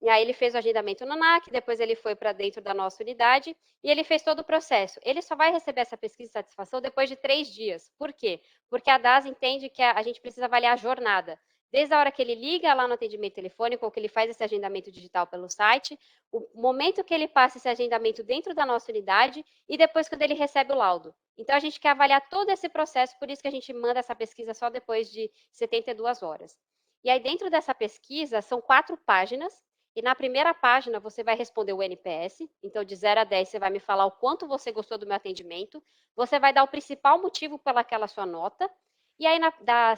e aí ele fez o agendamento no NAC, depois ele foi para dentro da nossa unidade e ele fez todo o processo. Ele só vai receber essa pesquisa de satisfação depois de 3 dias. Por quê? Porque a DAS entende que a gente precisa avaliar a jornada. Desde a hora que ele liga lá no atendimento telefônico ou que ele faz esse agendamento digital pelo site, o momento que ele passa esse agendamento dentro da nossa unidade e depois quando ele recebe o laudo. Então, a gente quer avaliar todo esse processo, por isso que a gente manda essa pesquisa só depois de 72 horas. E aí, dentro dessa pesquisa, são 4 páginas, e na primeira página você vai responder o NPS, então de 0 a 10 você vai me falar o quanto você gostou do meu atendimento, você vai dar o principal motivo pelaquela sua nota, e aí da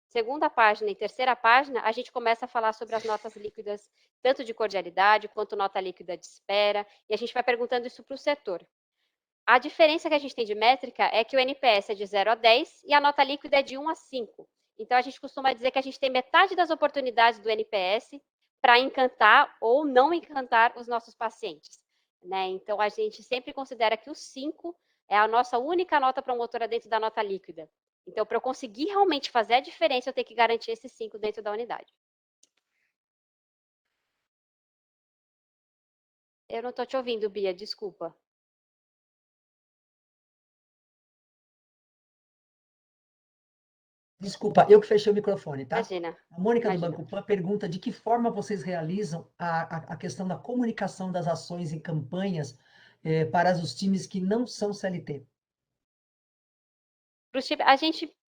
segunda página e terceira página a gente começa a falar sobre as notas líquidas, tanto de cordialidade quanto nota líquida de espera, e a gente vai perguntando isso para o setor. A diferença que a gente tem de métrica é que o NPS é de 0 a 10 e a nota líquida é de 1 a 5. Então, a gente costuma dizer que a gente tem metade das oportunidades do NPS para encantar ou não encantar os nossos pacientes, né? Então, a gente sempre considera que o 5 é a nossa única nota promotora dentro da nota líquida. Então, para eu conseguir realmente fazer a diferença, eu tenho que garantir esses 5 dentro da unidade. Eu não estou te ouvindo, Bia, desculpa. Desculpa, eu que fechei o microfone, tá? Imagina. A Mônica do Imagina. Banco Pan pergunta de que forma vocês realizam a questão da comunicação das ações e campanhas para os times que não são CLT.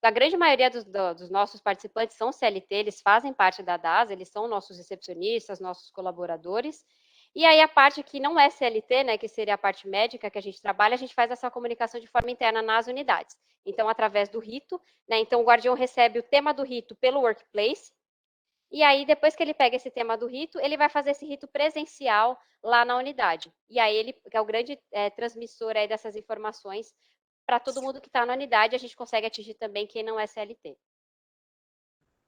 A grande maioria dos nossos participantes são CLT, eles fazem parte da DAS, eles são nossos recepcionistas, nossos colaboradores. E aí a parte que não é CLT, né, que seria a parte médica que a gente trabalha, a gente faz essa comunicação de forma interna nas unidades. Então, através do rito, né, então o guardião recebe o tema do rito pelo workplace, e aí depois que ele pega esse tema do rito, ele vai fazer esse rito presencial lá na unidade. E aí ele é o grande transmissor aí dessas informações para todo mundo que está na unidade, a gente consegue atingir também quem não é CLT.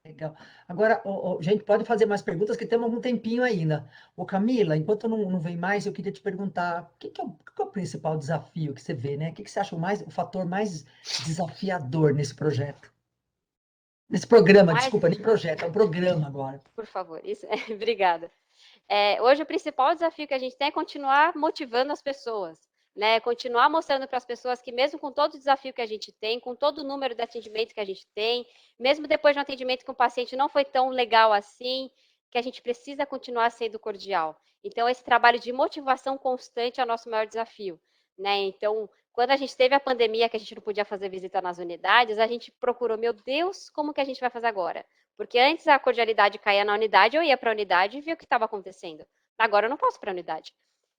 Legal. Agora, gente, pode fazer mais perguntas, que temos algum tempinho ainda. Camila, enquanto não vem mais, eu queria te perguntar, o que é o principal desafio que você vê, né? O que você acha o fator mais desafiador nesse projeto? Nesse programa, desculpa, nem projeto, é um programa agora. Por favor, isso, obrigada. Hoje o principal desafio que a gente tem é continuar motivando as pessoas, né? Continuar mostrando para as pessoas que mesmo com todo o desafio que a gente tem, com todo o número de atendimento que a gente tem, mesmo depois de um atendimento que o paciente não foi tão legal assim, que a gente precisa continuar sendo cordial. Então, esse trabalho de motivação constante é o nosso maior desafio, né? Então, quando a gente teve a pandemia, que a gente não podia fazer visita nas unidades, a gente procurou, meu Deus, como que a gente vai fazer agora? Porque antes a cordialidade caía na unidade, eu ia para a unidade e via o que estava acontecendo. Agora eu não posso para a unidade.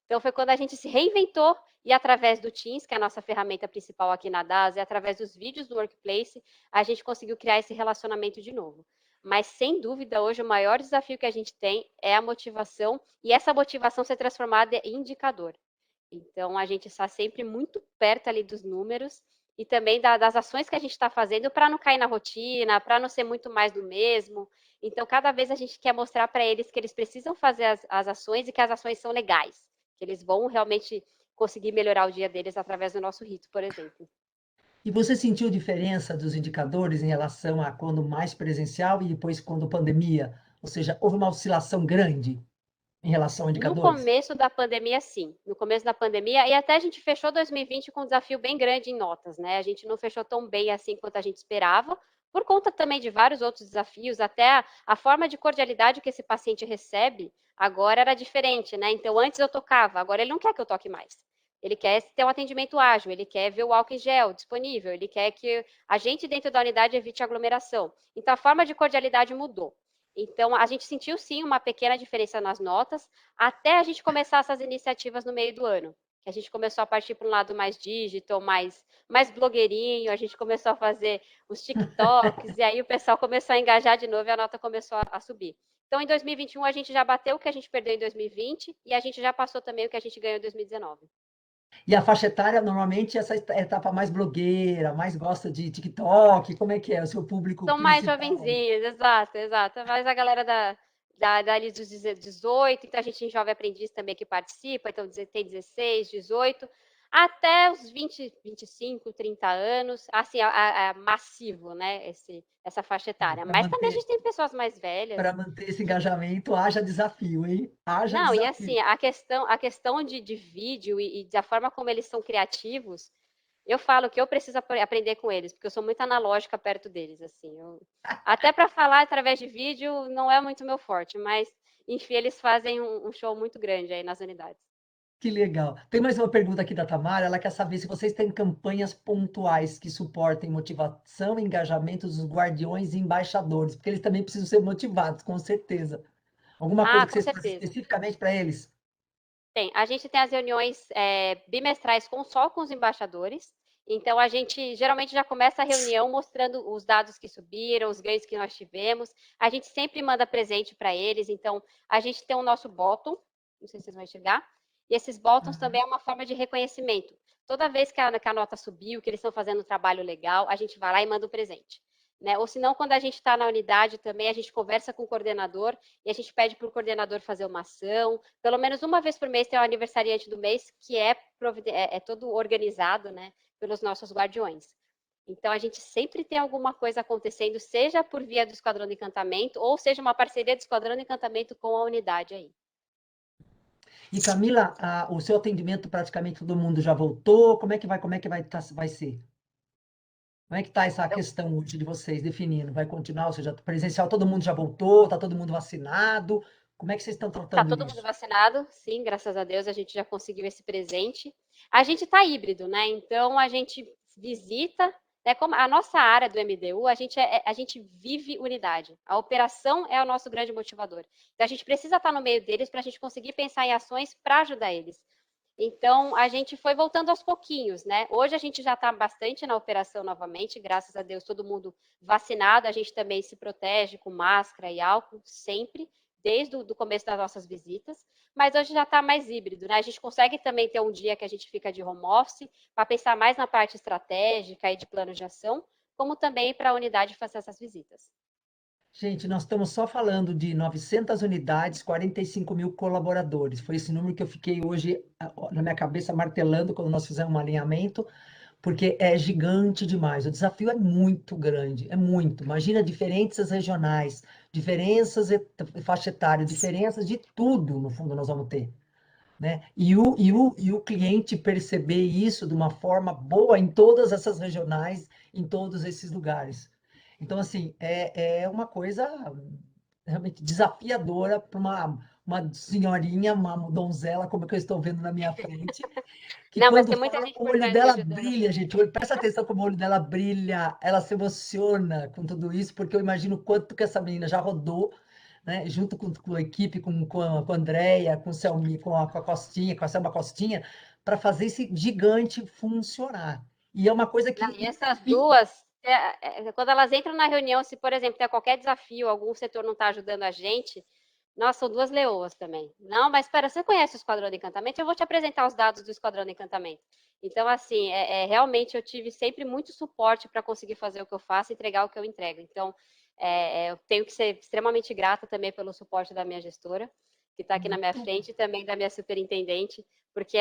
Então foi quando a gente se reinventou e através do Teams, que é a nossa ferramenta principal aqui na DAS, e através dos vídeos do Workplace, a gente conseguiu criar esse relacionamento de novo. Mas, sem dúvida, hoje o maior desafio que a gente tem é a motivação e essa motivação ser transformada em indicador. Então, a gente está sempre muito perto ali dos números e também das ações que a gente está fazendo para não cair na rotina, para não ser muito mais do mesmo. Então, cada vez a gente quer mostrar para eles que eles precisam fazer as ações e que as ações são legais, que eles vão realmente conseguir melhorar o dia deles através do nosso rito, por exemplo. E você sentiu diferença dos indicadores em relação a quando mais presencial e depois quando pandemia? Ou seja, houve uma oscilação grande em relação a No indicadores? começo da pandemia, sim. No começo da pandemia, e até a gente fechou 2020 com um desafio bem grande em notas, né? A gente não fechou tão bem assim quanto a gente esperava, por conta também de vários outros desafios, até a forma de cordialidade que esse paciente recebe agora era diferente, né? Então, antes eu tocava, agora ele não quer que eu toque mais. Ele quer ter um atendimento ágil, ele quer ver o álcool em gel disponível, ele quer que a gente dentro da unidade evite aglomeração. Então, a forma de cordialidade mudou. Então, a gente sentiu sim uma pequena diferença nas notas, até a gente começar essas iniciativas no meio do ano. Que a gente começou a partir para um lado mais digital, mais blogueirinho, a gente começou a fazer os TikToks, e aí o pessoal começou a engajar de novo e a nota começou a subir. Então, em 2021, a gente já bateu o que a gente perdeu em 2020 e a gente já passou também o que a gente ganhou em 2019. E a faixa etária, normalmente, essa etapa mais blogueira, mais gosta de TikTok, como é que é o seu público São mais principal? jovenzinhos, exato, exato. Mais a galera dali dos 18, então a gente tem jovem aprendiz também que participa, então tem 16, 18, até os 20, 25, 30 anos, assim, massivo, né, essa faixa etária. Mas também a gente tem pessoas mais velhas. Para manter esse engajamento, haja desafio, hein? Haja Não, e assim, desafio. a questão de vídeo e da forma como eles são criativos, eu falo que eu preciso aprender com eles, porque eu sou muito analógica perto deles, assim. Até para falar através de vídeo não é muito meu forte, mas, enfim, eles fazem um show muito grande aí nas unidades. Que legal. Tem mais uma pergunta aqui da Tamara. Ela quer saber se vocês têm campanhas pontuais que suportem motivação e engajamento dos guardiões e embaixadores, porque eles também precisam ser motivados, com certeza. Alguma coisa Ah, que com vocês fazem certeza. especificamente para eles? Tem. A gente tem as reuniões bimestrais só com os embaixadores. Então, a gente geralmente já começa a reunião mostrando os dados que subiram, os ganhos que nós tivemos. A gente sempre manda presente para eles. Então, a gente tem o nosso bottom, não sei se vocês vão enxergar, e esses bottoms também é uma forma de reconhecimento. Toda vez que a nota subiu, que eles estão fazendo um trabalho legal, a gente vai lá e manda um presente. Né? Ou senão, quando a gente está na unidade também, a gente conversa com o coordenador e a gente pede para o coordenador fazer uma ação. Pelo menos uma vez por mês tem o aniversariante do mês, que é todo organizado, né, pelos nossos guardiões. Então, a gente sempre tem alguma coisa acontecendo, seja por via do Esquadrão do Encantamento, ou seja uma parceria do Esquadrão do Encantamento com a unidade aí. E Camila, o seu atendimento praticamente todo mundo já voltou. Como é que vai ser? Como é que está essa Então, questão hoje de vocês definindo? Vai continuar, ou seja, presencial, todo mundo já voltou, está todo mundo vacinado? Como é que vocês estão tá tratando todo mundo isso? vacinado, sim, graças a Deus a gente já conseguiu esse presente. A gente está híbrido, né? Então a gente visita, né? Como a nossa área do MDU, a gente vive unidade. A operação é o nosso grande motivador. Então a gente precisa estar no meio deles para a gente conseguir pensar em ações para ajudar eles. Então a gente foi voltando aos pouquinhos, né? Hoje a gente já está bastante na operação novamente, graças a Deus, todo mundo vacinado. A gente também se protege com máscara e álcool sempre desde o começo das nossas visitas, mas hoje já está mais híbrido, né? A gente consegue também ter um dia que a gente fica de home office para pensar mais na parte estratégica e de plano de ação, como também para a unidade fazer essas visitas. Gente, nós estamos só falando de 900 unidades, 45 mil colaboradores. Foi esse número que eu fiquei hoje na minha cabeça martelando quando nós fizemos um alinhamento, porque é gigante demais. O desafio é muito grande, é muito. Imagina diferenças regionais, diferenças faixa etária, diferenças de tudo, no fundo, nós vamos ter. Né? E o cliente perceber isso de uma forma boa em todas essas regionais, em todos esses lugares. Então, assim, é uma coisa realmente desafiadora para uma senhorinha, uma donzela, como é que eu estou vendo na minha frente, que Não, mas quando tem muita fala, gente o por olho perto dela ajudando brilha, também. gente. Presta atenção como o olho dela brilha, ela se emociona com tudo isso, porque eu imagino o quanto que essa menina já rodou, né, junto com a equipe, com a Andrea, com o Selmi, com a Costinha, com a Selma Costinha, para fazer esse gigante funcionar. E é uma coisa Não, que e essas duas quando elas entram na reunião, se, por exemplo, tem qualquer desafio, algum setor não está ajudando a gente, nossa, são duas leoas também. Não, mas espera, você conhece o Esquadrão de Encantamento? Eu vou te apresentar os dados do Esquadrão de Encantamento. Então, assim, realmente eu tive sempre muito suporte para conseguir fazer o que eu faço e entregar o que eu entrego. Então, eu tenho que ser extremamente grata também pelo suporte da minha gestora, que está aqui na minha frente, e também da minha superintendente, porque,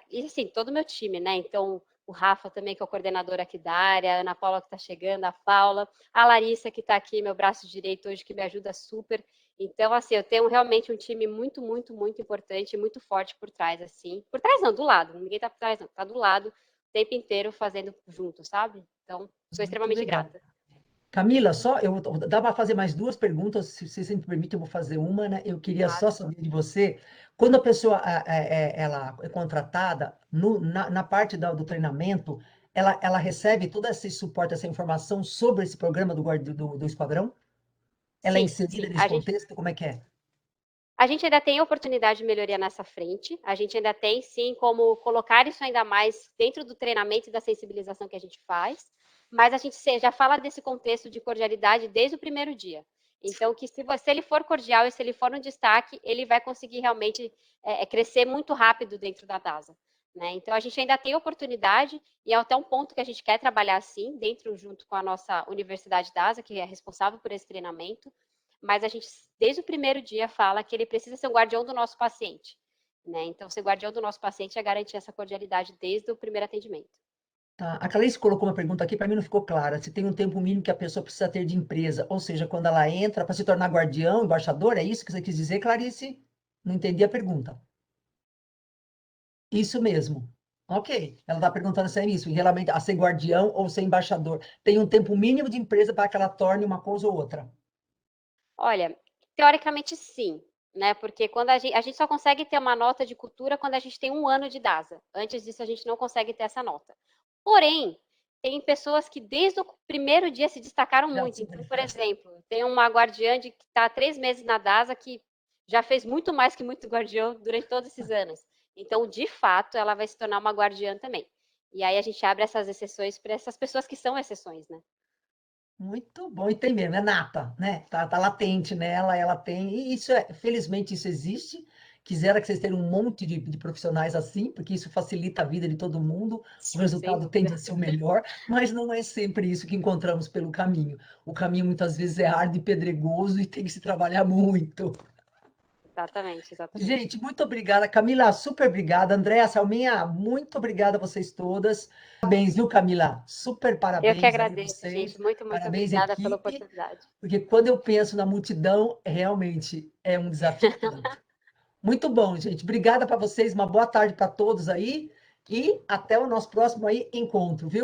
e assim, todo o meu time, né? Então, o Rafa também, que é o coordenador aqui da área, a Ana Paula, que está chegando, a Paula, a Larissa, que está aqui, meu braço direito hoje, que me ajuda super. Então, assim, eu tenho realmente um time muito, muito, muito importante, muito forte por trás, assim. Por trás não, do lado. Ninguém tá por trás, não. Tá do lado o tempo inteiro fazendo junto, sabe? Então, sou Muito extremamente legal. grata. Camila, dá para fazer mais duas perguntas, se você me permite, eu vou fazer uma, né? Eu queria só Claro. saber de você, quando a pessoa ela é contratada, na parte do treinamento, ela recebe todo esse suporte, essa informação sobre esse programa do Esquadrão? Ela é Sim, inserida sim. nesse contexto? Como é que é? A gente ainda tem oportunidade de melhoria nessa frente. A gente ainda tem, sim, como colocar isso ainda mais dentro do treinamento e da sensibilização que a gente faz. Mas a gente já fala desse contexto de cordialidade desde o primeiro dia. Então, que se ele for cordial e se ele for um destaque, ele vai conseguir realmente crescer muito rápido dentro da DASA. Né? Então, a gente ainda tem oportunidade, e é até um ponto que a gente quer trabalhar assim, dentro, junto com a nossa Universidade DASA, que é responsável por esse treinamento, mas a gente, desde o primeiro dia, fala que ele precisa ser um guardião do nosso paciente. Né? Então, ser guardião do nosso paciente é garantir essa cordialidade desde o primeiro atendimento. Tá. A Clarice colocou uma pergunta aqui, para mim não ficou clara. Se tem um tempo mínimo que a pessoa precisa ter de empresa, ou seja, quando ela entra para se tornar guardião, embaixador, é isso que você quis dizer, Clarice? Não entendi a pergunta. Isso mesmo. Ok. Ela está perguntando se é isso, realmente a ser guardião ou ser embaixador. Tem um tempo mínimo de empresa para que ela torne uma coisa ou outra. Olha, teoricamente sim, né? Porque quando a gente só consegue ter uma nota de cultura quando a gente tem 1 ano de DASA. Antes disso, a gente não consegue ter essa nota. Porém, tem pessoas que desde o primeiro dia se destacaram Já muito. se Então, por exemplo, tem uma guardiã que está há 3 meses na DASA que já fez muito mais que muito guardião durante todos esses anos. Então, de fato, ela vai se tornar uma guardiã também. E aí a gente abre essas exceções para essas pessoas que são exceções, né? Muito bom, e tem mesmo, é nata, né? Tá latente nela, ela tem, e isso felizmente isso existe. Quisera que vocês tenham um monte de profissionais assim, porque isso facilita a vida de todo mundo, o Sem resultado tende dúvida. a ser o melhor, mas não é sempre isso que encontramos pelo caminho. O caminho muitas vezes é árduo e pedregoso e tem que se trabalhar muito. Exatamente, exatamente. Gente, muito obrigada. Camila, super obrigada. Andréa, Salminha, muito obrigada a vocês todas. Parabéns, viu, Camila? Super Eu que parabéns aí a agradeço, vocês. gente. Muito, muito Parabéns, obrigada pela equipe. oportunidade. Porque quando eu penso na multidão, realmente é um desafio tanto. Muito bom, gente. Obrigada para vocês. Uma boa tarde para todos aí. E até o nosso próximo aí encontro, viu?